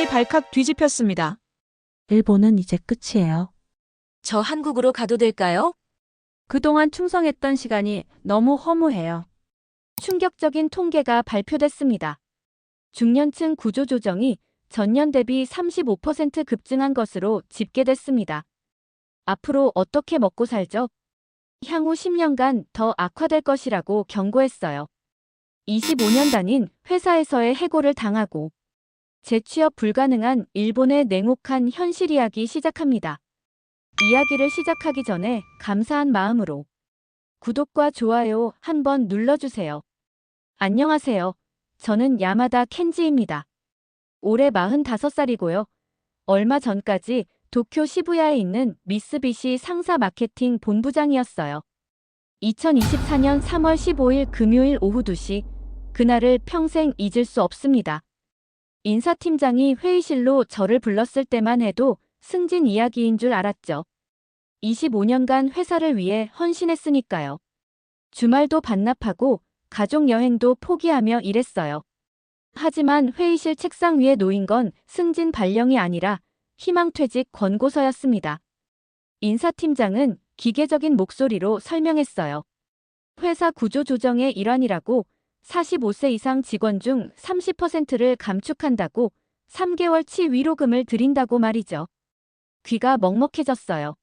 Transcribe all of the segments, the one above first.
인생이 발칵 뒤집혔습니다. 일본은 이제 끝이에요. 저 한국으로 가도 될까요? 그동안 충성했던 시간이 너무 허무해요. 충격적인 통계가 발표됐습니다. 중년층 구조조정이 전년 대비 35% 급증한 것으로 집계됐습니다. 앞으로 어떻게 먹고 살죠? 향후 10년간 더 악화될 것이라고 경고했어요. 25년 단인 회사에서의 해고를 당하고 재취업 불가능한 일본의 냉혹한 현실 이야기 시작합니다. 이야기를 시작하기 전에 감사한 마음으로 구독과 좋아요 한번 눌러주세요. 안녕하세요. 저는 야마다 켄지입니다. 올해 45살이고요. 얼마 전까지 도쿄 시부야에 있는 미쓰비시 상사 마케팅 본부장이었어요. 2024년 3월 15일 금요일 오후 2시, 그날을 평생 잊을 수 없습니다. 인사팀장이 회의실로 저를 불렀을 때만 해도 승진 이야기인 줄 알았죠. 25년간 회사를 위해 헌신했으니까요. 주말도 반납하고 가족 여행도 포기하며 일했어요. 하지만 회의실 책상 위에 놓인 건 승진 발령이 아니라 희망퇴직 권고서였습니다. 인사팀장은 기계적인 목소리로 설명했어요. 회사 구조 조정의 일환이라고 45세 이상 직원 중 30%를 감축한다고 3개월치 위로금을 드린다고 말이죠. 귀가 먹먹해졌어요.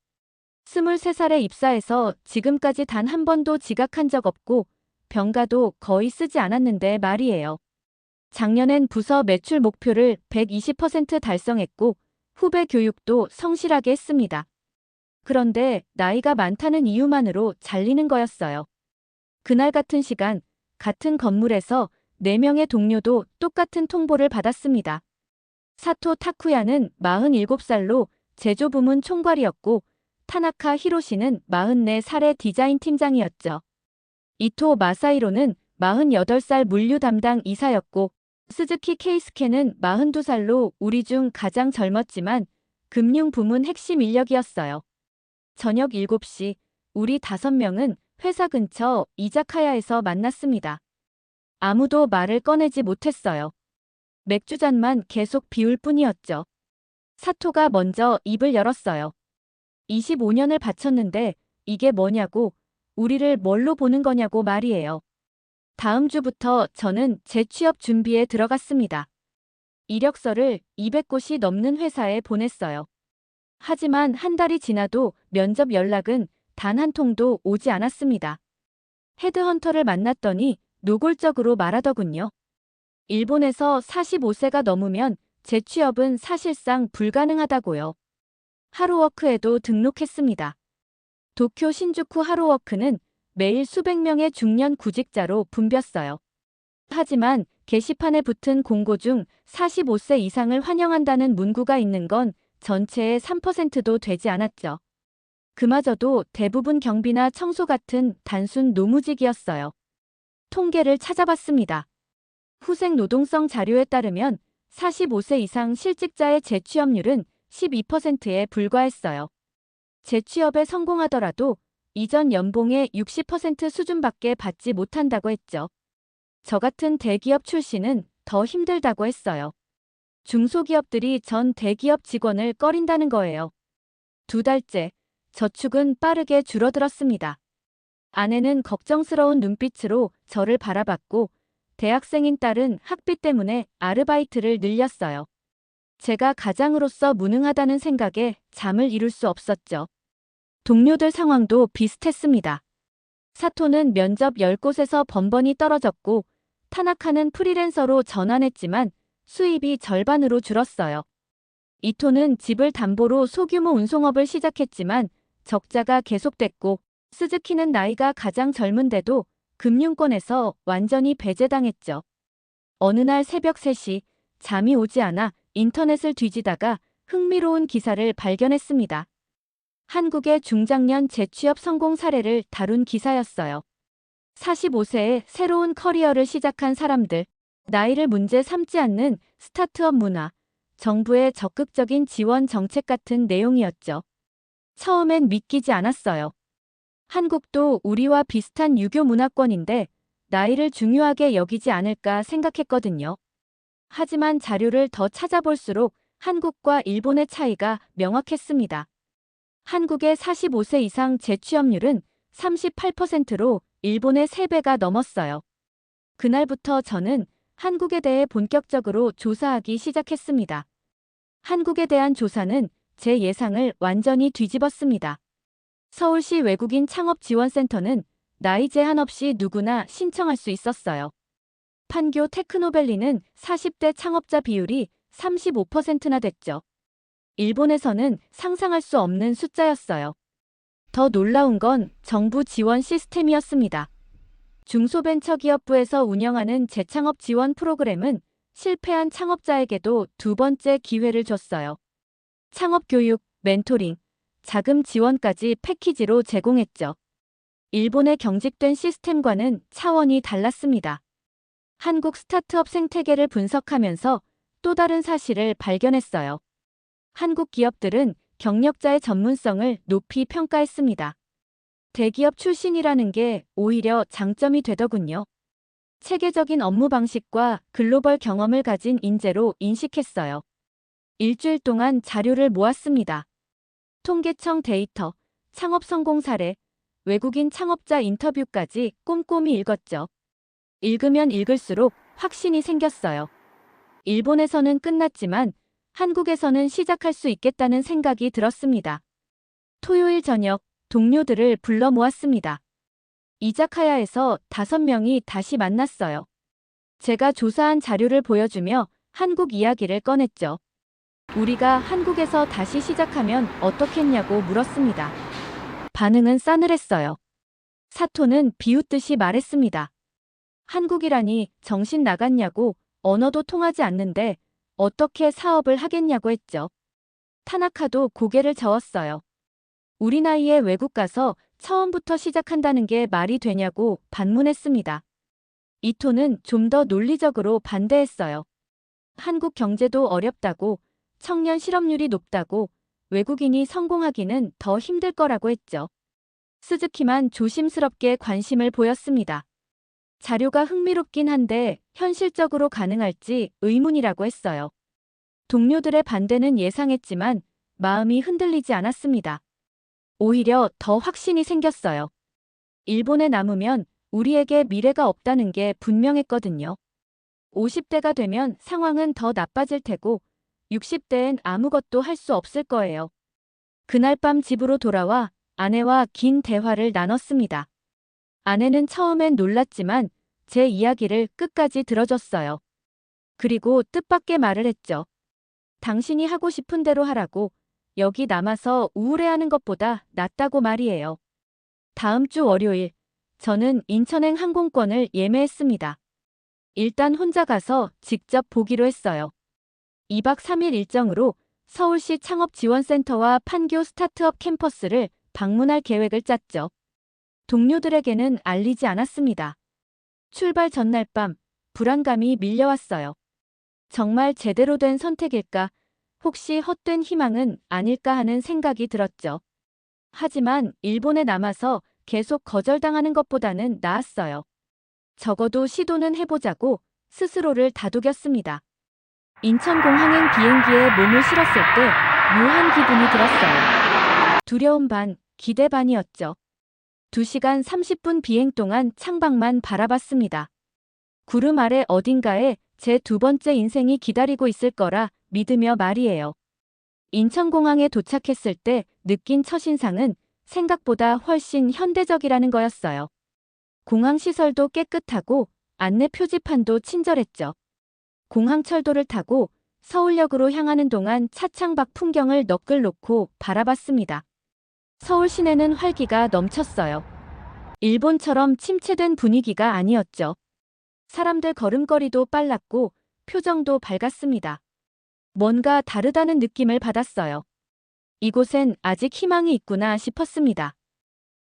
23살에 입사해서 지금까지 단 한 번도 지각한 적 없고 병가도 거의 쓰지 않았는데 말이에요. 작년엔 부서 매출 목표를 120% 달성했고 후배 교육도 성실하게 했습니다. 그런데 나이가 많다는 이유만으로 잘리는 거였어요. 그날 같은 시간, 같은 건물에서 4명의 동료도 똑같은 통보를 받았습니다. 사토 타쿠야는 47살로 제조부문 총괄이었고 타나카 히로시는 44살의 디자인 팀장이었죠. 이토 마사히로는 48살 물류 담당 이사였고 스즈키 케이스케는 42살로 우리 중 가장 젊었지만 금융 부문 핵심 인력이었어요. 저녁 7시 우리 5명은 회사 근처 이자카야에서 만났습니다. 아무도 말을 꺼내지 못했어요. 맥주잔만 계속 비울 뿐이었죠. 사토가 먼저 입을 열었어요. 25년을 바쳤는데 이게 뭐냐고, 우리를 뭘로 보는 거냐고 말이에요. 다음 주부터 저는 재취업 준비에 들어갔습니다. 이력서를 200곳이 넘는 회사에 보냈어요. 하지만 한 달이 지나도 면접 연락은 단 한 통도 오지 않았습니다. 헤드헌터를 만났더니 노골적으로 말하더군요. 일본에서 45세가 넘으면 재취업은 사실상 불가능하다고요. 하루워크에도 등록했습니다. 도쿄 신주쿠 하루워크는 매일 수백 명의 중년 구직자로 붐볐어요. 하지만 게시판에 붙은 공고 중 45세 이상을 환영한다는 문구가 있는 건 전체의 3%도 되지 않았죠. 그마저도 대부분 경비나 청소 같은 단순 노무직이었어요. 통계를 찾아봤습니다. 후생 노동성 자료에 따르면 45세 이상 실직자의 재취업률은 12%에 불과했어요. 재취업에 성공하더라도 이전 연봉의 60% 수준밖에 받지 못한다고 했죠. 저 같은 대기업 출신은 더 힘들다고 했어요. 중소기업들이 전 대기업 직원을 꺼린다는 거예요. 2달째, 저축은 빠르게 줄어들었습니다. 아내는 걱정스러운 눈빛으로 저를 바라봤고 대학생인 딸은 학비 때문에 아르바이트를 늘렸어요. 제가 가장으로서 무능하다는 생각에 잠을 이룰 수 없었죠. 동료들 상황도 비슷했습니다. 사토는 면접 10곳에서 번번이 떨어졌고 타나카는 프리랜서로 전환했지만 수입이 절반으로 줄었어요. 이토는 집을 담보로 소규모 운송업을 시작했지만 적자가 계속됐고 스즈키는 나이가 가장 젊은데도 금융권에서 완전히 배제당했죠. 어느 날 새벽 3시 잠이 오지 않아 인터넷을 뒤지다가 흥미로운 기사를 발견했습니다. 한국의 중장년 재취업 성공 사례를 다룬 기사였어요. 45세에 새로운 커리어를 시작한 사람들, 나이를 문제 삼지 않는 스타트업 문화, 정부의 적극적인 지원 정책 같은 내용이었죠. 처음엔 믿기지 않았어요. 한국도 우리와 비슷한 유교 문화권인데 나이를 중요하게 여기지 않을까 생각했거든요. 하지만 자료를 더 찾아볼수록 한국과 일본의 차이가 명확했습니다. 한국의 45세 이상 재취업률은 38%로 일본의 3배가 넘었어요. 그날부터 저는 한국에 대해 본격적으로 조사하기 시작했습니다. 한국에 대한 조사는 제 예상을 완전히 뒤집었습니다. 서울시 외국인 창업지원센터는 나이 제한 없이 누구나 신청할 수 있었어요. 판교 테크노밸리는 40대 창업자 비율이 35%나 됐죠. 일본에서는 상상할 수 없는 숫자였어요. 더 놀라운 건 정부 지원 시스템이었습니다. 중소벤처기업부에서 운영하는 재창업 지원 프로그램은 실패한 창업자에게도 2번째 기회를 줬어요. 창업 교육, 멘토링, 자금 지원까지 패키지로 제공했죠. 일본의 경직된 시스템과는 차원이 달랐습니다. 한국 스타트업 생태계를 분석하면서 또 다른 사실을 발견했어요. 한국 기업들은 경력자의 전문성을 높이 평가했습니다. 대기업 출신이라는 게 오히려 장점이 되더군요. 체계적인 업무 방식과 글로벌 경험을 가진 인재로 인식했어요. 일주일 동안 자료를 모았습니다. 통계청 데이터, 창업 성공 사례, 외국인 창업자 인터뷰까지 꼼꼼히 읽었죠. 읽으면 읽을수록 확신이 생겼어요. 일본에서는 끝났지만 한국에서는 시작할 수 있겠다는 생각이 들었습니다. 토요일 저녁 동료들을 불러 모았습니다. 이자카야에서 5명이 다시 만났어요. 제가 조사한 자료를 보여주며 한국 이야기를 꺼냈죠. 우리가 한국에서 다시 시작하면 어떻겠냐고 물었습니다. 반응은 싸늘했어요. 사토는 비웃듯이 말했습니다. 한국이라니 정신 나갔냐고, 언어도 통하지 않는데 어떻게 사업을 하겠냐고 했죠. 타나카도 고개를 저었어요. 우리 나이에 외국 가서 처음부터 시작한다는 게 말이 되냐고 반문했습니다. 이토는 좀 더 논리적으로 반대했어요. 한국 경제도 어렵다고, 청년 실업률이 높다고, 외국인이 성공하기는 더 힘들 거라고 했죠. 스즈키만 조심스럽게 관심을 보였습니다. 자료가 흥미롭긴 한데 현실적으로 가능할지 의문이라고 했어요. 동료들의 반대는 예상했지만 마음이 흔들리지 않았습니다. 오히려 더 확신이 생겼어요. 일본에 남으면 우리에게 미래가 없다는 게 분명했거든요. 50대가 되면 상황은 더 나빠질 테고 60대엔 아무것도 할 수 없을 거예요. 그날 밤 집으로 돌아와 아내와 긴 대화를 나눴습니다. 아내는 처음엔 놀랐지만 제 이야기를 끝까지 들어줬어요. 그리고 뜻밖의 말을 했죠. 당신이 하고 싶은 대로 하라고, 여기 남아서 우울해하는 것보다 낫다고 말이에요. 다음 주 월요일, 저는 인천행 항공권을 예매했습니다. 일단 혼자 가서 직접 보기로 했어요. 2박 3일 일정으로 서울시 창업지원센터와 판교 스타트업 캠퍼스를 방문할 계획을 짰죠. 동료들에게는 알리지 않았습니다. 출발 전날 밤, 불안감이 밀려왔어요. 정말 제대로 된 선택일까? 혹시 헛된 희망은 아닐까 하는 생각이 들었죠. 하지만 일본에 남아서 계속 거절당하는 것보다는 나았어요. 적어도 시도는 해보자고 스스로를 다독였습니다. 인천공항행 비행기에 몸을 실었을 때 묘한 기분이 들었어요. 두려움 반, 기대 반이었죠. 2시간 30분 비행 동안 창밖만 바라봤습니다. 구름 아래 어딘가에 제 2번째 인생이 기다리고 있을 거라 믿으며 말이에요. 인천공항에 도착했을 때 느낀 첫인상은 생각보다 훨씬 현대적이라는 거였어요. 공항 시설도 깨끗하고 안내 표지판도 친절했죠. 공항철도를 타고 서울역으로 향하는 동안 차창 밖 풍경을 너클 놓고 바라봤습니다. 서울 시내는 활기가 넘쳤어요. 일본처럼 침체된 분위기가 아니었죠. 사람들 걸음걸이도 빨랐고 표정도 밝았습니다. 뭔가 다르다는 느낌을 받았어요. 이곳엔 아직 희망이 있구나 싶었습니다.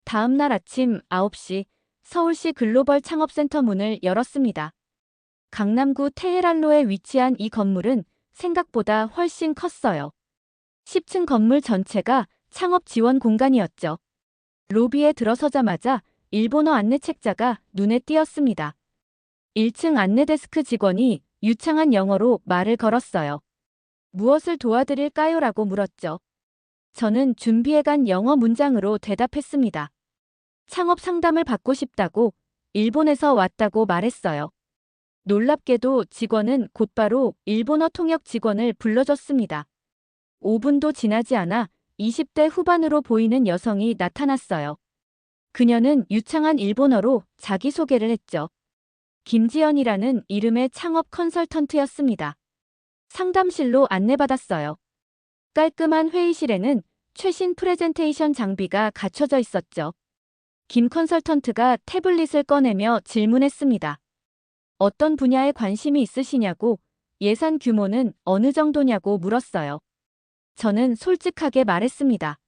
다음 날 아침 9시 서울시 글로벌 창업센터 문을 열었습니다. 강남구 테헤란로에 위치한 이 건물은 생각보다 훨씬 컸어요. 10층 건물 전체가 창업 지원 공간이었죠. 로비에 들어서자마자 일본어 안내 책자가 눈에 띄었습니다. 1층 안내 데스크 직원이 유창한 영어로 말을 걸었어요. 무엇을 도와드릴까요? 라고 물었죠. 저는 준비해간 영어 문장으로 대답했습니다. 창업 상담을 받고 싶다고 일본에서 왔다고 말했어요. 놀랍게도 직원은 곧바로 일본어 통역 직원을 불러줬습니다. 5분도 지나지 않아 20대 후반으로 보이는 여성이 나타났어요. 그녀는 유창한 일본어로 자기소개를 했죠. 김지연이라는 이름의 창업 컨설턴트였습니다. 상담실로 안내받았어요. 깔끔한 회의실에는 최신 프레젠테이션 장비가 갖춰져 있었죠. 김 컨설턴트가 태블릿을 꺼내며 질문했습니다. 어떤 분야에 관심이 있으시냐고, 예산 규모는 어느 정도냐고 물었어요. 저는 솔직하게 말했습니다.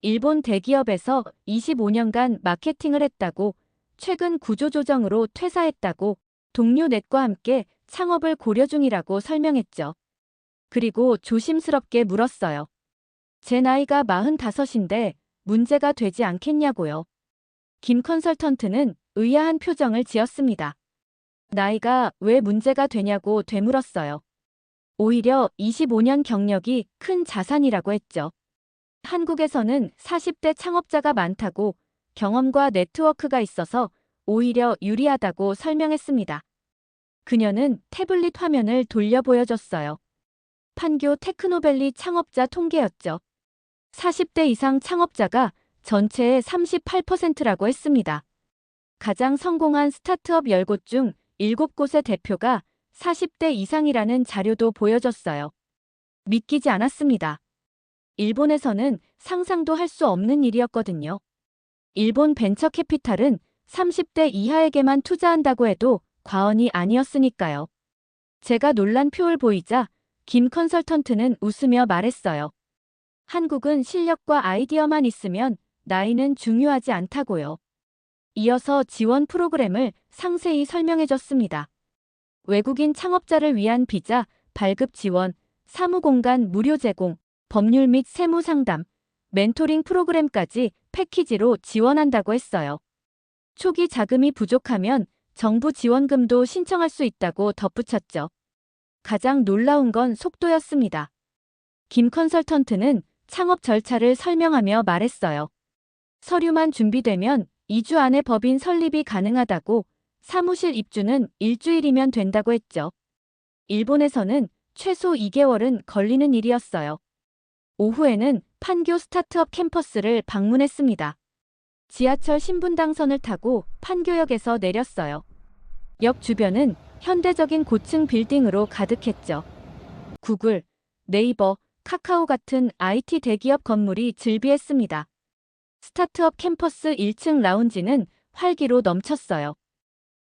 일본 대기업에서 25년간 마케팅을 했다고, 최근 구조조정으로 퇴사했다고, 동료 넷과 함께 창업을 고려 중이라고 설명했죠. 그리고 조심스럽게 물었어요. 제 나이가 45인데 문제가 되지 않겠냐고요. 김 컨설턴트는 의아한 표정을 지었습니다. 나이가 왜 문제가 되냐고 되물었어요. 오히려 25년 경력이 큰 자산이라고 했죠. 한국에서는 40대 창업자가 많다고, 경험과 네트워크가 있어서 오히려 유리하다고 설명했습니다. 그녀는 태블릿 화면을 돌려 보여줬어요. 판교 테크노밸리 창업자 통계였죠. 40대 이상 창업자가 전체의 38%라고 했습니다. 가장 성공한 스타트업 10곳 중 7곳의 대표가 40대 이상이라는 자료도 보여줬어요. 믿기지 않았습니다. 일본에서는 상상도 할 수 없는 일이었거든요. 일본 벤처 캐피탈은 30대 이하에게만 투자한다고 해도 과언이 아니었으니까요. 제가 놀란 표를 보이자 김 컨설턴트는 웃으며 말했어요. 한국은 실력과 아이디어만 있으면 나이는 중요하지 않다고요. 이어서 지원 프로그램을 상세히 설명해줬습니다. 외국인 창업자를 위한 비자, 발급 지원, 사무공간 무료 제공, 법률 및 세무 상담, 멘토링 프로그램까지 패키지로 지원한다고 했어요. 초기 자금이 부족하면 정부 지원금도 신청할 수 있다고 덧붙였죠. 가장 놀라운 건 속도였습니다. 김 컨설턴트는 창업 절차를 설명하며 말했어요. 서류만 준비되면 2주 안에 법인 설립이 가능하다고, 사무실 입주는 일주일이면 된다고 했죠. 일본에서는 최소 2개월은 걸리는 일이었어요. 오후에는 판교 스타트업 캠퍼스를 방문했습니다. 지하철 신분당선을 타고 판교역에서 내렸어요. 역 주변은 현대적인 고층 빌딩으로 가득했죠. 구글, 네이버, 카카오 같은 IT 대기업 건물이 즐비했습니다. 스타트업 캠퍼스 1층 라운지는 활기로 넘쳤어요.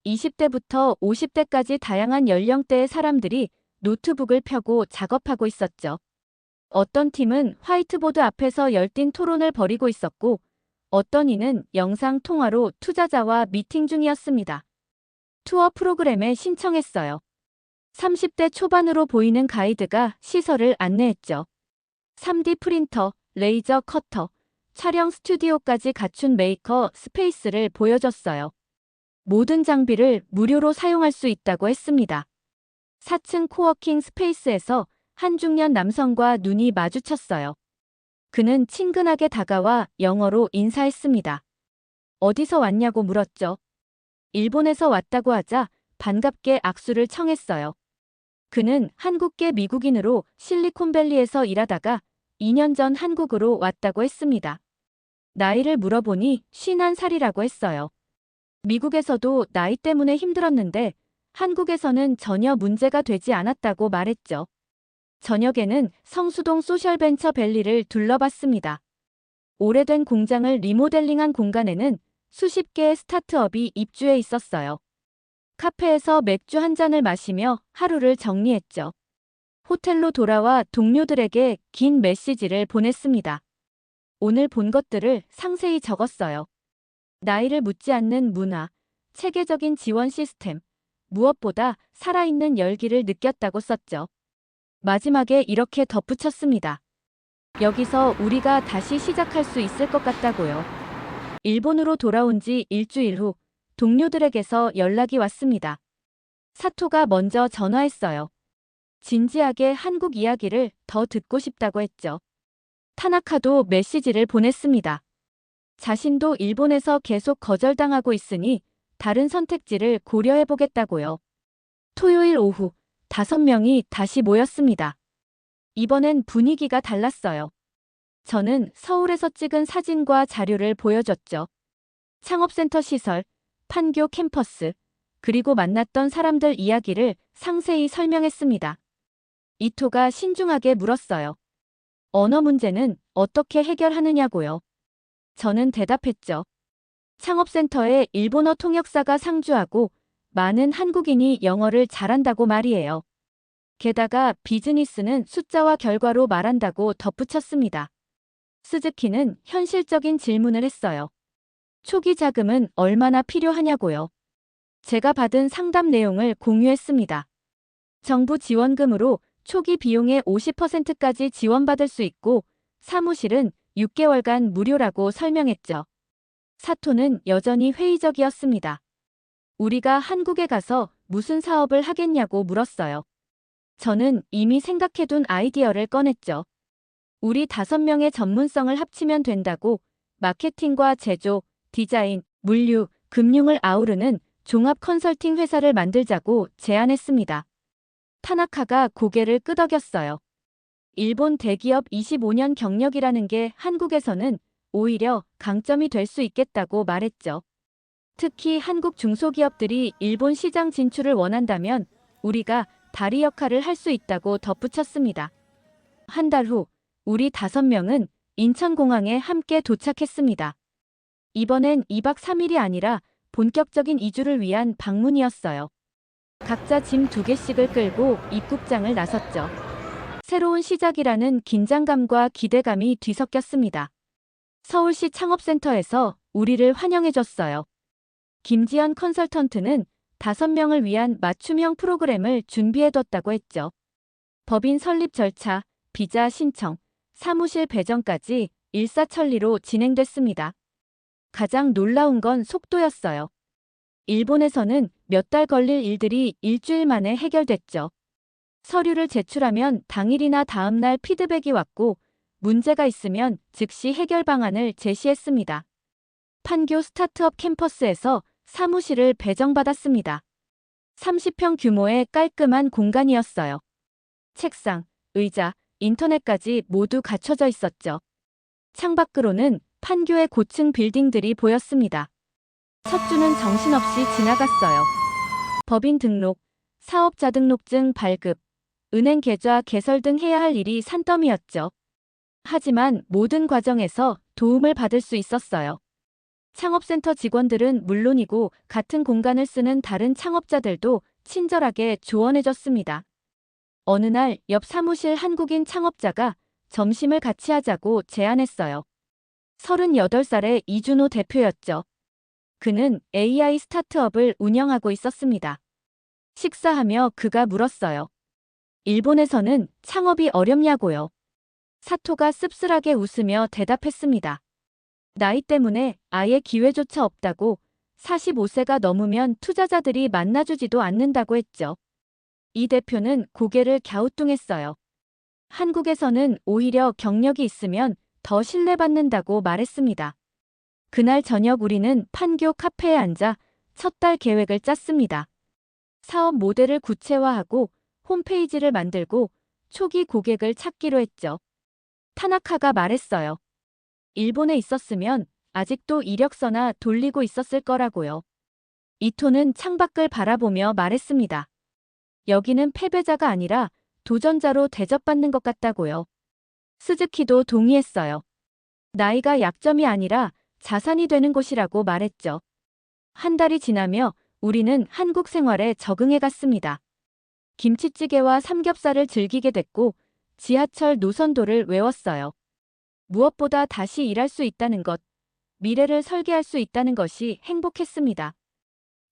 20대부터 50대까지 다양한 연령대의 사람들이 노트북을 펴고 작업하고 있었죠. 어떤 팀은 화이트보드 앞에서 열띤 토론을 벌이고 있었고, 어떤 이는 영상 통화로 투자자와 미팅 중이었습니다. 투어 프로그램에 신청했어요. 30대 초반으로 보이는 가이드가 시설을 안내했죠. 3D 프린터, 레이저 커터, 촬영 스튜디오까지 갖춘 메이커 스페이스를 보여줬어요. 모든 장비를 무료로 사용할 수 있다고 했습니다. 4층 코워킹 스페이스에서 한 중년 남성과 눈이 마주쳤어요. 그는 친근하게 다가와 영어로 인사했습니다. 어디서 왔냐고 물었죠. 일본에서 왔다고 하자 반갑게 악수를 청했어요. 그는 한국계 미국인으로 실리콘밸리에서 일하다가 2년 전 한국으로 왔다고 했습니다. 나이를 물어보니 51살이라고 했어요. 미국에서도 나이 때문에 힘들었는데 한국에서는 전혀 문제가 되지 않았다고 말했죠. 저녁에는 성수동 소셜벤처 밸리를 둘러봤습니다. 오래된 공장을 리모델링한 공간에는 수십 개의 스타트업이 입주해 있었어요. 카페에서 맥주 한 잔을 마시며 하루를 정리했죠. 호텔로 돌아와 동료들에게 긴 메시지를 보냈습니다. 오늘 본 것들을 상세히 적었어요. 나이를 묻지 않는 문화, 체계적인 지원 시스템, 무엇보다 살아있는 열기를 느꼈다고 썼죠. 마지막에 이렇게 덧붙였습니다. 여기서 우리가 다시 시작할 수 있을 것 같다고요. 일본으로 돌아온 지 일주일 후 동료들에게서 연락이 왔습니다. 사토가 먼저 전화했어요. 진지하게 한국 이야기를 더 듣고 싶다고 했죠. 타나카도 메시지를 보냈습니다. 자신도 일본에서 계속 거절당하고 있으니 다른 선택지를 고려해보겠다고요. 토요일 오후 5명이 다시 모였습니다. 이번엔 분위기가 달랐어요. 저는 서울에서 찍은 사진과 자료를 보여줬죠. 창업센터 시설, 판교 캠퍼스, 그리고 만났던 사람들 이야기를 상세히 설명했습니다. 이토가 신중하게 물었어요. 언어 문제는 어떻게 해결하느냐고요. 저는 대답했죠. 창업센터에 일본어 통역사가 상주하고 많은 한국인이 영어를 잘한다고 말이에요. 게다가 비즈니스는 숫자와 결과로 말한다고 덧붙였습니다. 스즈키는 현실적인 질문을 했어요. 초기 자금은 얼마나 필요하냐고요. 제가 받은 상담 내용을 공유했습니다. 정부 지원금으로 초기 비용의 50%까지 지원받을 수 있고 사무실은 6개월간 무료라고 설명했죠. 사토는 여전히 회의적이었습니다. 우리가 한국에 가서 무슨 사업을 하겠냐고 물었어요. 저는 이미 생각해둔 아이디어를 꺼냈죠. 우리 5명의 전문성을 합치면 된다고 마케팅과 제조, 디자인, 물류, 금융을 아우르는 종합 컨설팅 회사를 만들자고 제안했습니다. 타나카가 고개를 끄덕였어요. 일본 대기업 25년 경력이라는 게 한국에서는 오히려 강점이 될 수 있겠다고 말했죠. 특히 한국 중소기업들이 일본 시장 진출을 원한다면 우리가 다리 역할을 할 수 있다고 덧붙였습니다. 한 달 후, 우리 5명은 인천공항에 함께 도착했습니다. 이번엔 2박 3일이 아니라 본격적인 이주를 위한 방문이었어요. 각자 짐 2개씩을 끌고 입국장을 나섰죠. 새로운 시작이라는 긴장감과 기대감이 뒤섞였습니다. 서울시 창업센터에서 우리를 환영해줬어요. 김지연 컨설턴트는 5명을 위한 맞춤형 프로그램을 준비해뒀다고 했죠. 법인 설립 절차, 비자 신청, 사무실 배정까지 일사천리로 진행됐습니다. 가장 놀라운 건 속도였어요. 일본에서는 몇 달 걸릴 일들이 일주일 만에 해결됐죠. 서류를 제출하면 당일이나 다음 날 피드백이 왔고 문제가 있으면 즉시 해결 방안을 제시했습니다. 판교 스타트업 캠퍼스에서 사무실을 배정받았습니다. 30평 규모의 깔끔한 공간이었어요. 책상, 의자, 인터넷까지 모두 갖춰져 있었죠. 창밖으로는 판교의 고층 빌딩들이 보였습니다. 첫 주는 정신없이 지나갔어요. 법인 등록, 사업자 등록증 발급, 은행 계좌 개설 등 해야 할 일이 산더미였죠. 하지만 모든 과정에서 도움을 받을 수 있었어요. 창업센터 직원들은 물론이고 같은 공간을 쓰는 다른 창업자들도 친절하게 조언해줬습니다. 어느 날 옆 사무실 한국인 창업자가 점심을 같이 하자고 제안했어요. 38살의 이준호 대표였죠. 그는 AI 스타트업을 운영하고 있었습니다. 식사하며 그가 물었어요. 일본에서는 창업이 어렵냐고요. 사토가 씁쓸하게 웃으며 대답했습니다. 나이 때문에 아예 기회조차 없다고 45세가 넘으면 투자자들이 만나주지도 않는다고 했죠. 이 대표는 고개를 갸우뚱했어요. 한국에서는 오히려 경력이 있으면 더 신뢰받는다고 말했습니다. 그날 저녁 우리는 판교 카페에 앉아 첫 달 계획을 짰습니다. 사업 모델을 구체화하고 홈페이지를 만들고 초기 고객을 찾기로 했죠. 타나카가 말했어요. 일본에 있었으면 아직도 이력서나 돌리고 있었을 거라고요. 이토는 창밖을 바라보며 말했습니다. 여기는 패배자가 아니라 도전자로 대접받는 것 같다고요. 스즈키도 동의했어요. 나이가 약점이 아니라 자산이 되는 곳이라고 말했죠. 한 달이 지나며 우리는 한국 생활에 적응해 갔습니다. 김치찌개와 삼겹살을 즐기게 됐고 지하철 노선도를 외웠어요. 무엇보다 다시 일할 수 있다는 것, 미래를 설계할 수 있다는 것이 행복했습니다.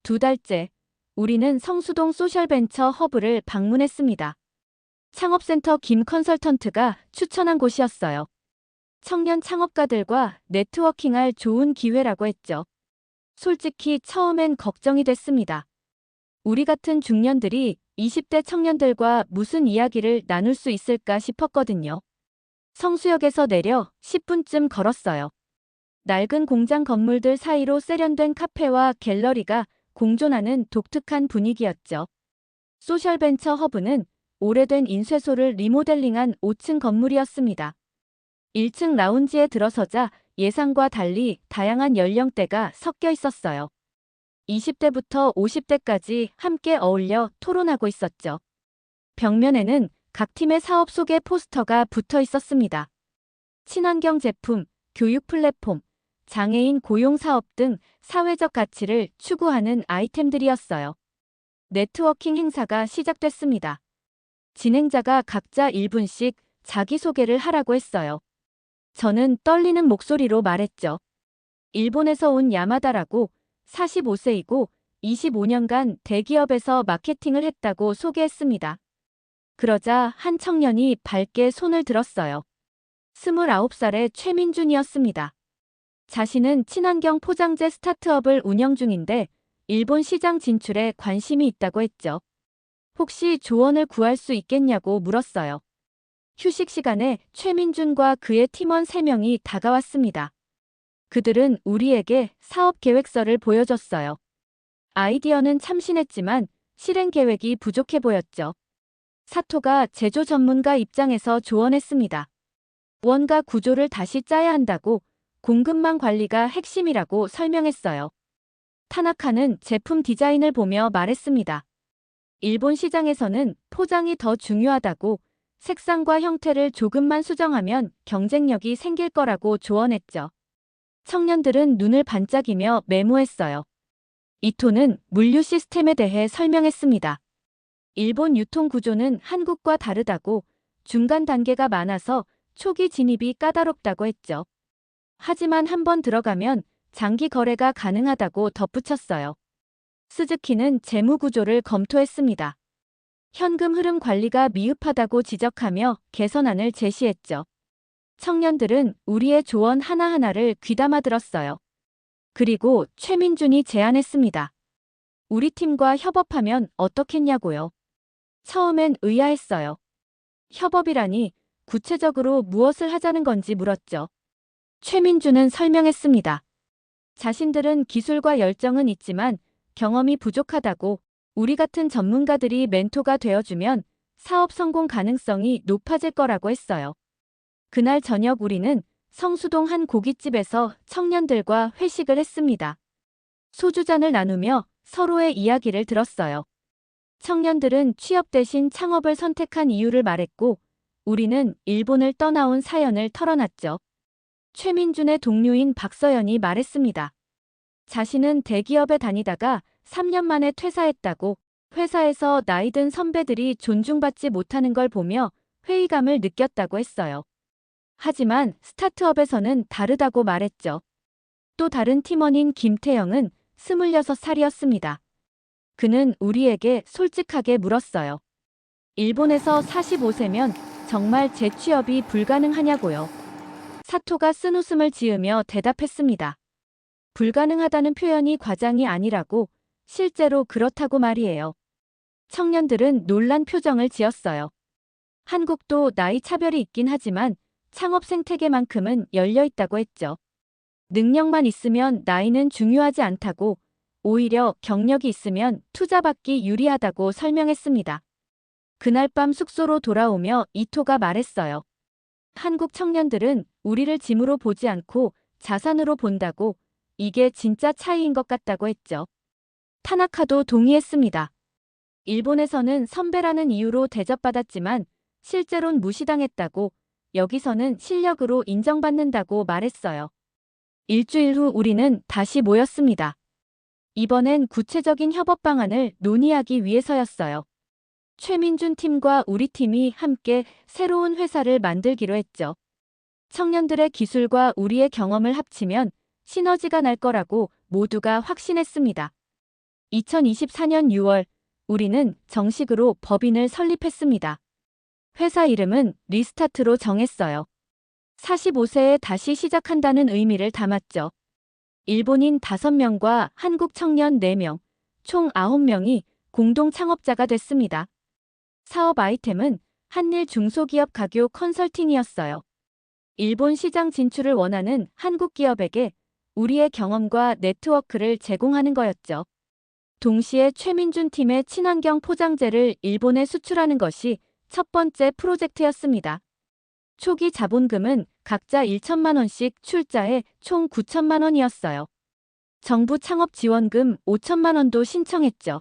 2달째, 우리는 성수동 소셜벤처 허브를 방문했습니다. 창업센터 김 컨설턴트가 추천한 곳이었어요. 청년 창업가들과 네트워킹할 좋은 기회라고 했죠. 솔직히 처음엔 걱정이 됐습니다. 우리 같은 중년들이 20대 청년들과 무슨 이야기를 나눌 수 있을까 싶었거든요. 성수역에서 내려 10분쯤 걸었어요. 낡은 공장 건물들 사이로 세련된 카페와 갤러리가 공존하는 독특한 분위기였죠. 소셜벤처 허브는 오래된 인쇄소를 리모델링한 5층 건물이었습니다. 1층 라운지에 들어서자 예상과 달리 다양한 연령대가 섞여 있었어요. 20대부터 50대까지 함께 어울려 토론하고 있었죠. 벽면에는 각 팀의 사업 소개 포스터가 붙어 있었습니다. 친환경 제품, 교육 플랫폼, 장애인 고용 사업 등 사회적 가치를 추구하는 아이템들이었어요. 네트워킹 행사가 시작됐습니다. 진행자가 각자 1분씩 자기소개를 하라고 했어요. 저는 떨리는 목소리로 말했죠. 일본에서 온 야마다라고 45세이고 25년간 대기업에서 마케팅을 했다고 소개했습니다. 그러자 한 청년이 밝게 손을 들었어요. 29살의 최민준이었습니다. 자신은 친환경 포장재 스타트업을 운영 중인데 일본 시장 진출에 관심이 있다고 했죠. 혹시 조언을 구할 수 있겠냐고 물었어요. 휴식 시간에 최민준과 그의 팀원 3명이 다가왔습니다. 그들은 우리에게 사업 계획서를 보여줬어요. 아이디어는 참신했지만 실행 계획이 부족해 보였죠. 사토가 제조 전문가 입장에서 조언했습니다. 원가 구조를 다시 짜야 한다고, 공급망 관리가 핵심이라고 설명했어요. 타나카는 제품 디자인을 보며 말했습니다. 일본 시장에서는 포장이 더 중요하다고, 색상과 형태를 조금만 수정하면 경쟁력이 생길 거라고 조언했죠. 청년들은 눈을 반짝이며 메모했어요. 이토는 물류 시스템에 대해 설명했습니다. 일본 유통 구조는 한국과 다르다고, 중간 단계가 많아서 초기 진입이 까다롭다고 했죠. 하지만 한번 들어가면 장기 거래가 가능하다고 덧붙였어요. 스즈키는 재무 구조를 검토했습니다. 현금 흐름 관리가 미흡하다고 지적하며 개선안을 제시했죠. 청년들은 우리의 조언 하나하나를 귀담아 들었어요. 그리고 최민준이 제안했습니다. 우리 팀과 협업하면 어떻겠냐고요. 처음엔 의아했어요. 협업이라니 구체적으로 무엇을 하자는 건지 물었죠. 최민준은 설명했습니다. 자신들은 기술과 열정은 있지만 경험이 부족하다고, 우리 같은 전문가들이 멘토가 되어주면 사업 성공 가능성이 높아질 거라고 했어요. 그날 저녁 우리는 성수동 한 고깃집에서 청년들과 회식을 했습니다. 소주잔을 나누며 서로의 이야기를 들었어요. 청년들은 취업 대신 창업을 선택한 이유를 말했고, 우리는 일본을 떠나온 사연을 털어놨죠. 최민준의 동료인 박서연이 말했습니다. 자신은 대기업에 다니다가 3년 만에 퇴사했다고, 회사에서 나이든 선배들이 존중받지 못하는 걸 보며 회의감을 느꼈다고 했어요. 하지만 스타트업에서는 다르다고 말했죠. 또 다른 팀원인 김태영은 26살이었습니다. 그는 우리에게 솔직하게 물었어요. 일본에서 45세면 정말 재취업이 불가능하냐고요. 사토가 쓴웃음을 지으며 대답했습니다. 불가능하다는 표현이 과장이 아니라고, 실제로 그렇다고 말이에요. 청년들은 놀란 표정을 지었어요. 한국도 나이 차별이 있긴 하지만 창업 생태계만큼은 열려 있다고 했죠. 능력만 있으면 나이는 중요하지 않다고, 오히려 경력이 있으면 투자받기 유리하다고 설명했습니다. 그날 밤 숙소로 돌아오며 이토가 말했어요. 한국 청년들은 우리를 짐으로 보지 않고 자산으로 본다고, 이게 진짜 차이인 것 같다고 했죠. 타나카도 동의했습니다. 일본에서는 선배라는 이유로 대접받았지만 실제론 무시당했다고, 여기서는 실력으로 인정받는다고 말했어요. 일주일 후 우리는 다시 모였습니다. 이번엔 구체적인 협업 방안을 논의하기 위해서였어요. 최민준 팀과 우리 팀이 함께 새로운 회사를 만들기로 했죠. 청년들의 기술과 우리의 경험을 합치면 시너지가 날 거라고 모두가 확신했습니다. 2024년 6월, 우리는 정식으로 법인을 설립했습니다. 회사 이름은 리스타트로 정했어요. 45세에 다시 시작한다는 의미를 담았죠. 일본인 5명과 한국 청년 4명, 총 9명이 공동 창업자가 됐습니다. 사업 아이템은 한일 중소기업 가교 컨설팅이었어요. 일본 시장 진출을 원하는 한국 기업에게 우리의 경험과 네트워크를 제공하는 거였죠. 동시에 최민준 팀의 친환경 포장재를 일본에 수출하는 것이 첫 번째 프로젝트였습니다. 초기 자본금은 각자 1천만 원씩 출자해 총 9천만 원이었어요. 정부 창업 지원금 5천만 원도 신청했죠.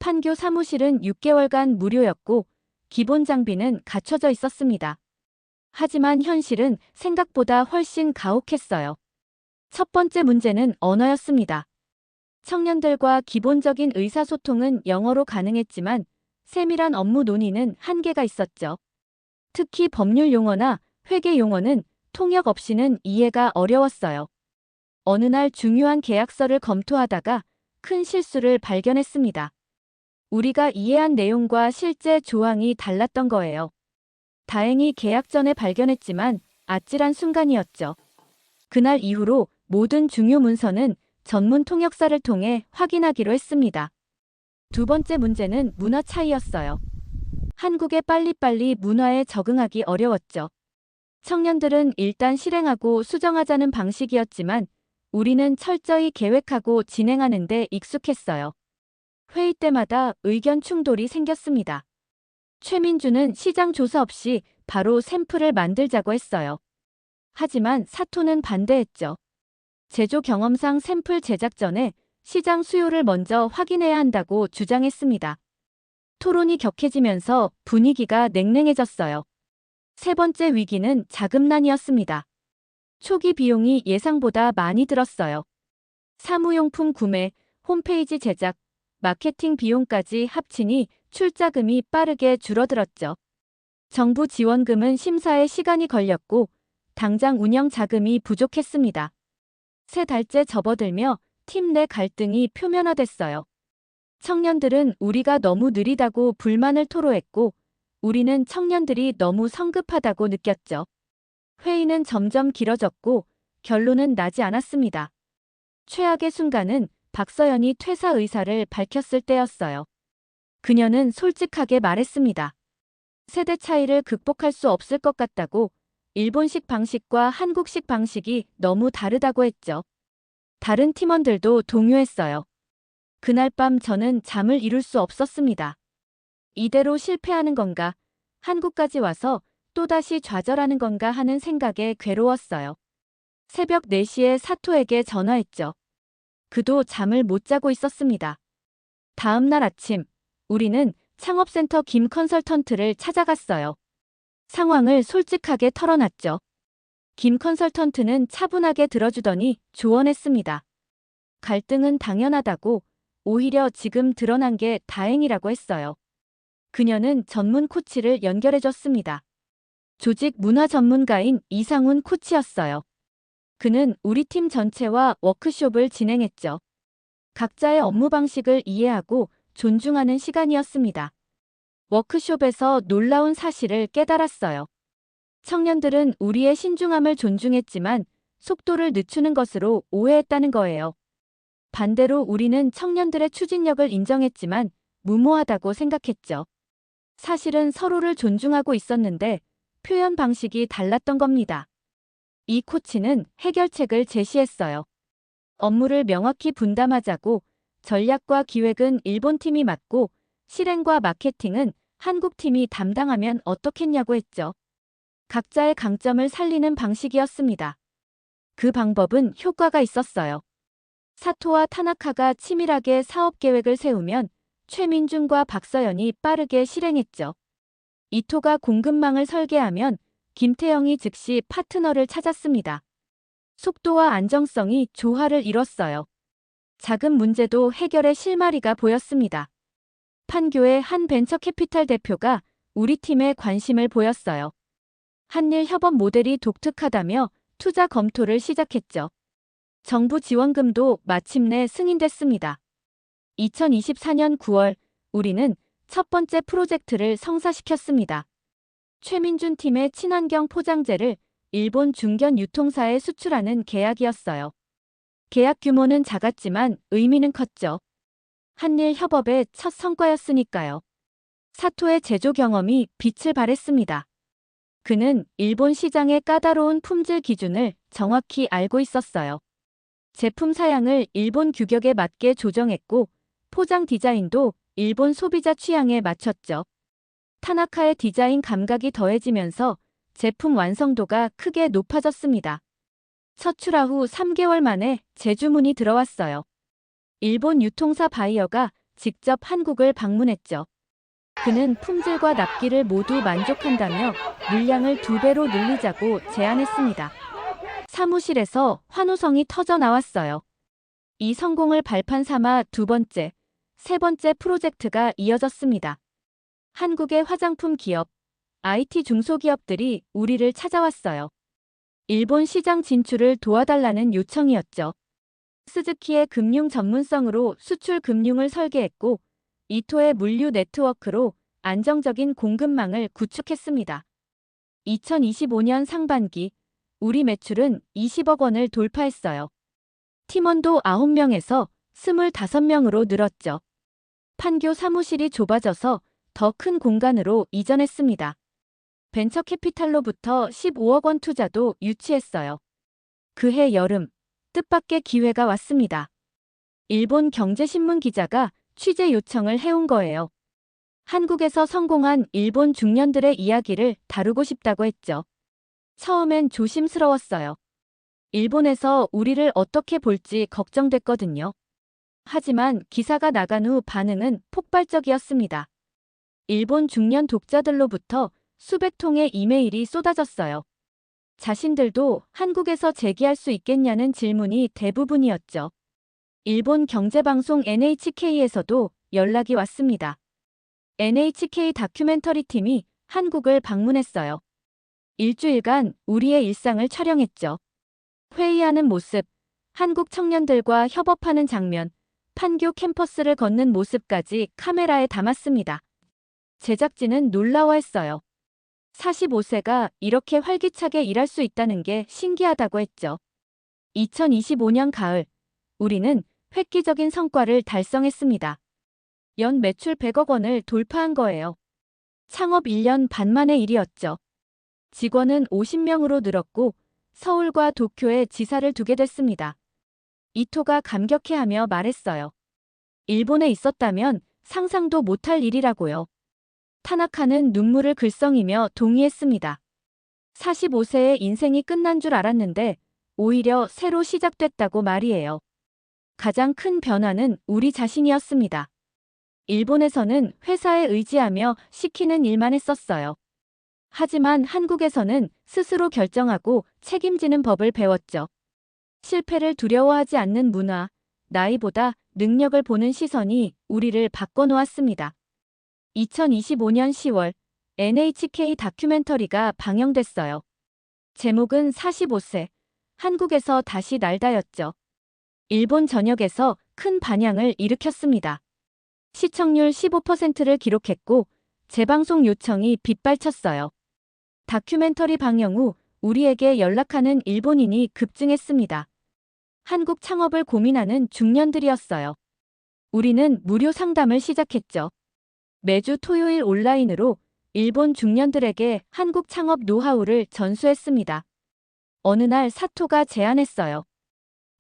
판교 사무실은 6개월간 무료였고 기본 장비는 갖춰져 있었습니다. 하지만 현실은 생각보다 훨씬 가혹했어요. 첫 번째 문제는 언어였습니다. 청년들과 기본적인 의사소통은 영어로 가능했지만 세밀한 업무 논의는 한계가 있었죠. 특히 법률 용어나 회계 용어는 통역 없이는 이해가 어려웠어요. 어느 날 중요한 계약서를 검토하다가 큰 실수를 발견했습니다. 우리가 이해한 내용과 실제 조항이 달랐던 거예요. 다행히 계약 전에 발견했지만 아찔한 순간이었죠. 그날 이후로 모든 중요 문서는 전문 통역사를 통해 확인하기로 했습니다. 두 번째 문제는 문화 차이였어요. 한국의 빨리빨리 문화에 적응하기 어려웠죠. 청년들은 일단 실행하고 수정하자는 방식이었지만 우리는 철저히 계획하고 진행하는 데 익숙했어요. 회의 때마다 의견 충돌이 생겼습니다. 최민주는 시장 조사 없이 바로 샘플을 만들자고 했어요. 하지만 사토는 반대했죠. 제조 경험상 샘플 제작 전에 시장 수요를 먼저 확인해야 한다고 주장했습니다. 토론이 격해지면서 분위기가 냉랭해졌어요. 세 번째 위기는 자금난이었습니다. 초기 비용이 예상보다 많이 들었어요. 사무용품 구매, 홈페이지 제작, 마케팅 비용까지 합치니 출자금이 빠르게 줄어들었죠. 정부 지원금은 심사에 시간이 걸렸고 당장 운영 자금이 부족했습니다. 세 달째 접어들며 팀 내 갈등이 표면화됐어요. 청년들은 우리가 너무 느리다고 불만을 토로했고 우리는 청년들이 너무 성급하다고 느꼈죠. 회의는 점점 길어졌고 결론은 나지 않았습니다. 최악의 순간은 박서연이 퇴사 의사를 밝혔을 때였어요. 그녀는 솔직하게 말했습니다. 세대 차이를 극복할 수 없을 것 같다고, 일본식 방식과 한국식 방식이 너무 다르다고 했죠. 다른 팀원들도 동요했어요. 그날 밤 저는 잠을 이룰 수 없었습니다. 이대로 실패하는 건가, 한국까지 와서 또다시 좌절하는 건가 하는 생각에 괴로웠어요. 새벽 4시에 사토에게 전화했죠. 그도 잠을 못 자고 있었습니다. 다음 날 아침, 우리는 창업센터 김 컨설턴트를 찾아갔어요. 상황을 솔직하게 털어놨죠. 김 컨설턴트는 차분하게 들어주더니 조언했습니다. 갈등은 당연하다고, 오히려 지금 드러난 게 다행이라고 했어요. 그녀는 전문 코치를 연결해줬습니다. 조직 문화 전문가인 이상훈 코치였어요. 그는 우리 팀 전체와 워크숍을 진행했죠. 각자의 업무 방식을 이해하고 존중하는 시간이었습니다. 워크숍에서 놀라운 사실을 깨달았어요. 청년들은 우리의 신중함을 존중했지만 속도를 늦추는 것으로 오해했다는 거예요. 반대로 우리는 청년들의 추진력을 인정했지만 무모하다고 생각했죠. 사실은 서로를 존중하고 있었는데 표현 방식이 달랐던 겁니다. 이 코치는 해결책을 제시했어요. 업무를 명확히 분담하자고, 전략과 기획은 일본 팀이 맡고 실행과 마케팅은 한국 팀이 담당하면 어떻겠냐고 했죠. 각자의 강점을 살리는 방식이었습니다. 그 방법은 효과가 있었어요. 사토와 타나카가 치밀하게 사업 계획을 세우면 최민준과 박서연이 빠르게 실행했죠. 이토가 공급망을 설계하면 김태영이 즉시 파트너를 찾았습니다. 속도와 안정성이 조화를 이뤘어요. 작은 문제도 해결의 실마리가 보였습니다. 판교의 한 벤처캐피탈 대표가 우리 팀에 관심을 보였어요. 한일 협업 모델이 독특하다며 투자 검토를 시작했죠. 정부 지원금도 마침내 승인됐습니다. 2024년 9월 우리는 첫 번째 프로젝트를 성사시켰습니다. 최민준 팀의 친환경 포장재를 일본 중견 유통사에 수출하는 계약이었어요. 계약 규모는 작았지만 의미는 컸죠. 한일 협업의 첫 성과였으니까요. 사토의 제조 경험이 빛을 발했습니다. 그는 일본 시장의 까다로운 품질 기준을 정확히 알고 있었어요. 제품 사양을 일본 규격에 맞게 조정했고 포장 디자인도 일본 소비자 취향에 맞췄죠. 타나카의 디자인 감각이 더해지면서 제품 완성도가 크게 높아졌습니다. 첫 출하 후 3개월 만에 재주문이 들어왔어요. 일본 유통사 바이어가 직접 한국을 방문했죠. 그는 품질과 납기를 모두 만족한다며 물량을 2배로 늘리자고 제안했습니다. 사무실에서 환호성이 터져 나왔어요. 이 성공을 발판 삼아 두 번째, 세 번째 프로젝트가 이어졌습니다. 한국의 화장품 기업, IT 중소기업들이 우리를 찾아왔어요. 일본 시장 진출을 도와달라는 요청이었죠. 스즈키의 금융 전문성으로 수출 금융을 설계했고 이토의 물류 네트워크로 안정적인 공급망을 구축했습니다. 2025년 상반기 우리 매출은 20억 원을 돌파했어요. 팀원도 9명에서 25명으로 늘었죠. 판교 사무실이 좁아져서 더 큰 공간으로 이전했습니다. 벤처 캐피탈로부터 15억 원 투자도 유치했어요. 그해 여름, 뜻밖의 기회가 왔습니다. 일본 경제신문 기자가 취재 요청을 해온 거예요. 한국에서 성공한 일본 중년들의 이야기를 다루고 싶다고 했죠. 처음엔 조심스러웠어요. 일본에서 우리를 어떻게 볼지 걱정됐거든요. 하지만 기사가 나간 후 반응은 폭발적이었습니다. 일본 중년 독자들로부터 수백 통의 이메일이 쏟아졌어요. 자신들도 한국에서 재기할 수 있겠냐는 질문이 대부분이었죠. 일본 경제방송 NHK에서도 연락이 왔습니다. NHK 다큐멘터리 팀이 한국을 방문했어요. 일주일간 우리의 일상을 촬영했죠. 회의하는 모습, 한국 청년들과 협업하는 장면, 판교 캠퍼스를 걷는 모습까지 카메라에 담았습니다. 제작진은 놀라워했어요. 45세가 이렇게 활기차게 일할 수 있다는 게 신기하다고 했죠. 2025년 가을, 우리는 획기적인 성과를 달성했습니다. 연 매출 100억 원을 돌파한 거예요. 창업 1년 반 만의 일이었죠. 직원은 50명으로 늘었고 서울과 도쿄에 지사를 두게 됐습니다. 이토가 감격해하며 말했어요. 일본에 있었다면 상상도 못할 일이라고요. 타나카는 눈물을 글썽이며 동의했습니다. 45세의 인생이 끝난 줄 알았는데 오히려 새로 시작됐다고 말이에요. 가장 큰 변화는 우리 자신이었습니다. 일본에서는 회사에 의지하며 시키는 일만 했었어요. 하지만 한국에서는 스스로 결정하고 책임지는 법을 배웠죠. 실패를 두려워하지 않는 문화, 나이보다 능력을 보는 시선이 우리를 바꿔놓았습니다. 2025년 10월 NHK 다큐멘터리가 방영됐어요. 제목은 45세, 한국에서 다시 날다였죠. 일본 전역에서 큰 반향을 일으켰습니다. 시청률 15%를 기록했고 재방송 요청이 빗발쳤어요. 다큐멘터리 방영 후 우리에게 연락하는 일본인이 급증했습니다. 한국 창업을 고민하는 중년들이었어요. 우리는 무료 상담을 시작했죠. 매주 토요일 온라인으로 일본 중년들에게 한국 창업 노하우를 전수했습니다. 어느 날 사토가 제안했어요.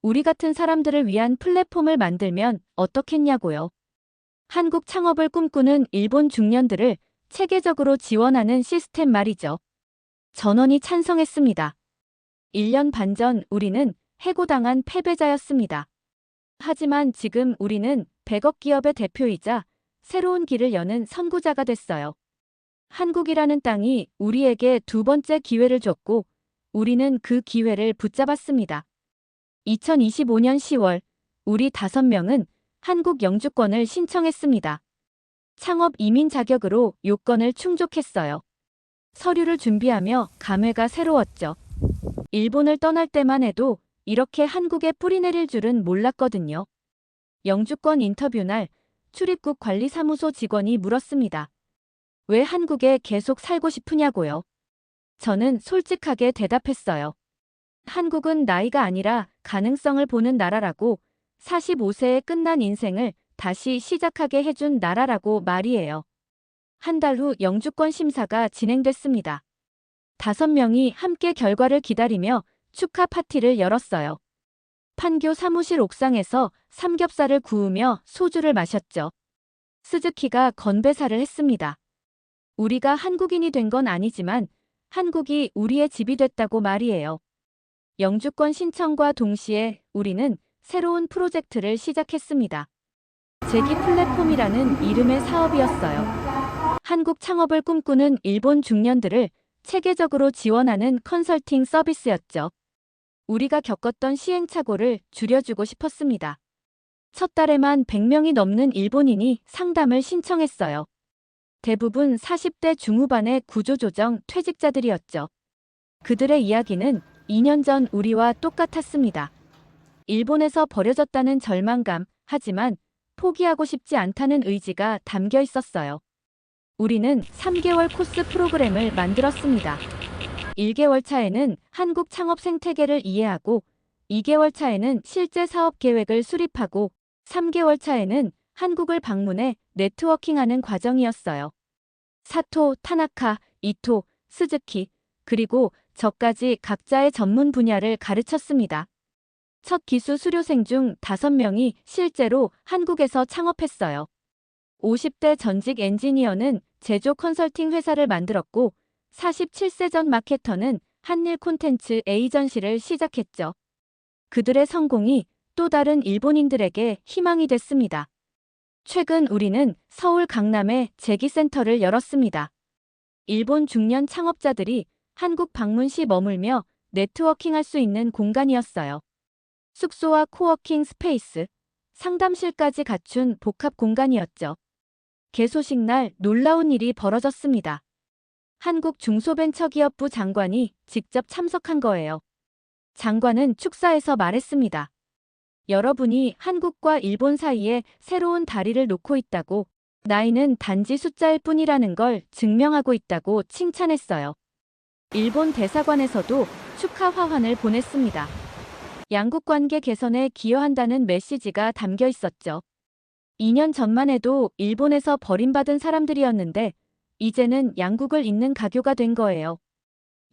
우리 같은 사람들을 위한 플랫폼을 만들면 어떻겠냐고요. 한국 창업을 꿈꾸는 일본 중년들을 체계적으로 지원하는 시스템 말이죠. 전원이 찬성했습니다. 1년 반 전 우리는 해고당한 패배자였습니다. 하지만 지금 우리는 100억 기업의 대표이자 새로운 길을 여는 선구자가 됐어요. 한국이라는 땅이 우리에게 두 번째 기회를 줬고 우리는 그 기회를 붙잡았습니다. 2025년 10월 우리 5명은 한국 영주권을 신청했습니다. 창업 이민 자격으로 요건을 충족했어요. 서류를 준비하며 감회가 새로웠죠. 일본을 떠날 때만 해도 이렇게 한국에 뿌리 내릴 줄은 몰랐거든요. 영주권 인터뷰 날 출입국 관리사무소 직원이 물었습니다. 왜 한국에 계속 살고 싶으냐고요? 저는 솔직하게 대답했어요. 한국은 나이가 아니라 가능성을 보는 나라라고 45세에 끝난 인생을 다시 시작하게 해준 나라라고 말이에요. 한 달 후 영주권 심사가 진행됐습니다. 5명이 함께 결과를 기다리며 축하 파티를 열었어요. 판교 사무실 옥상에서 삼겹살을 구우며 소주를 마셨죠. 스즈키가 건배사를 했습니다. 우리가 한국인이 된 건 아니지만 한국이 우리의 집이 됐다고 말이에요. 영주권 신청과 동시에 우리는 새로운 프로젝트를 시작했습니다. 재기 플랫폼이라는 이름의 사업이었어요. 한국 창업을 꿈꾸는 일본 중년들을 체계적으로 지원하는 컨설팅 서비스였죠. 우리가 겪었던 시행착오를 줄여주고 싶었습니다. 첫 달에만 100명이 넘는 일본인이 상담을 신청했어요. 대부분 40대 중후반의 구조조정 퇴직자들이었죠. 그들의 이야기는 2년 전 우리와 똑같았습니다. 일본에서 버려졌다는 절망감, 하지만 포기하고 싶지 않다는 의지가 담겨 있었어요. 우리는 3개월 코스 프로그램을 만들었습니다. 1개월 차에는 한국 창업 생태계를 이해하고 2개월 차에는 실제 사업 계획을 수립하고 3개월 차에는 한국을 방문해 네트워킹하는 과정이었어요. 사토, 타나카, 이토, 스즈키, 그리고 저까지 각자의 전문 분야를 가르쳤습니다. 첫 기수 수료생 중 5명이 실제로 한국에서 창업했어요. 50대 전직 엔지니어는 제조 컨설팅 회사를 만들었고 47세 전 마케터는 한일 콘텐츠 에이전시를 시작했죠. 그들의 성공이 또 다른 일본인들에게 희망이 됐습니다. 최근 우리는 서울 강남에 재기센터를 열었습니다. 일본 중년 창업자들이 한국 방문 시 머물며 네트워킹할 수 있는 공간이었어요. 숙소와 코워킹 스페이스, 상담실까지 갖춘 복합 공간이었죠. 개소식 날 놀라운 일이 벌어졌습니다. 한국 중소벤처기업부 장관이 직접 참석한 거예요. 장관은 축사에서 말했습니다. 여러분이 한국과 일본 사이에 새로운 다리를 놓고 있다고, 나이는 단지 숫자일 뿐이라는 걸 증명하고 있다고 칭찬했어요. 일본 대사관에서도 축하 화환을 보냈습니다. 양국 관계 개선에 기여한다는 메시지가 담겨 있었죠. 2년 전만 해도 일본에서 버림받은 사람들이었는데 이제는 양국을 잇는 가교가 된 거예요.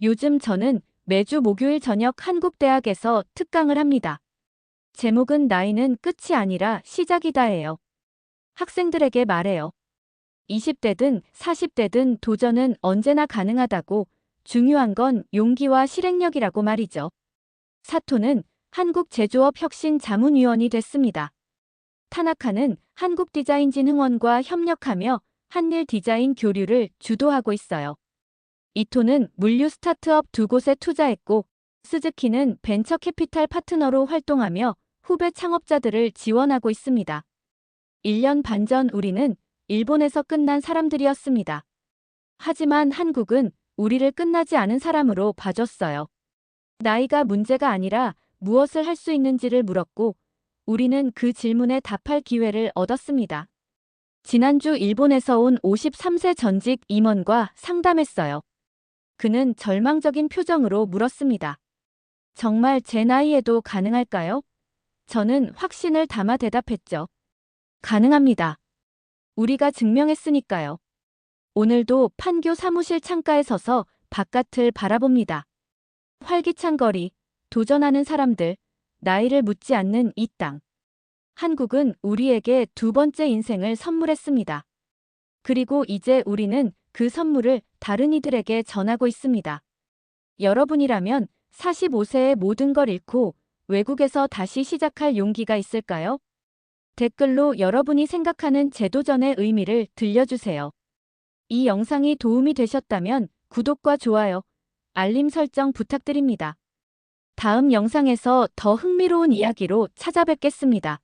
요즘 저는 매주 목요일 저녁 한국대학에서 특강을 합니다. 제목은 나이는 끝이 아니라 시작이다예요. 학생들에게 말해요. 20대든 40대든 도전은 언제나 가능하다고, 중요한 건 용기와 실행력이라고 말이죠. 사토는 한국 제조업 혁신 자문위원이 됐습니다. 타나카는 한국디자인진흥원과 협력하며 한일 디자인 교류를 주도하고 있어요. 이토는 물류 스타트업 2곳에 투자했고, 스즈키는 벤처 캐피탈 파트너로 활동하며 후배 창업자들을 지원하고 있습니다. 1년 반 전 우리는 일본에서 끝난 사람들이었습니다. 하지만 한국은 우리를 끝나지 않은 사람으로 봐줬어요. 나이가 문제가 아니라 무엇을 할 수 있는지를 물었고, 우리는 그 질문에 답할 기회를 얻었습니다. 지난주 일본에서 온 53세 전직 임원과 상담했어요. 그는 절망적인 표정으로 물었습니다. 정말 제 나이에도 가능할까요? 저는 확신을 담아 대답했죠. 가능합니다. 우리가 증명했으니까요. 오늘도 판교 사무실 창가에 서서 바깥을 바라봅니다. 활기찬 거리, 도전하는 사람들, 나이를 묻지 않는 이 땅. 한국은 우리에게 2번째 인생을 선물했습니다. 그리고 이제 우리는 그 선물을 다른 이들에게 전하고 있습니다. 여러분이라면 45세에 모든 걸 잃고 외국에서 다시 시작할 용기가 있을까요? 댓글로 여러분이 생각하는 재도전의 의미를 들려주세요. 이 영상이 도움이 되셨다면 구독과 좋아요, 알림 설정 부탁드립니다. 다음 영상에서 더 흥미로운 이야기로 찾아뵙겠습니다.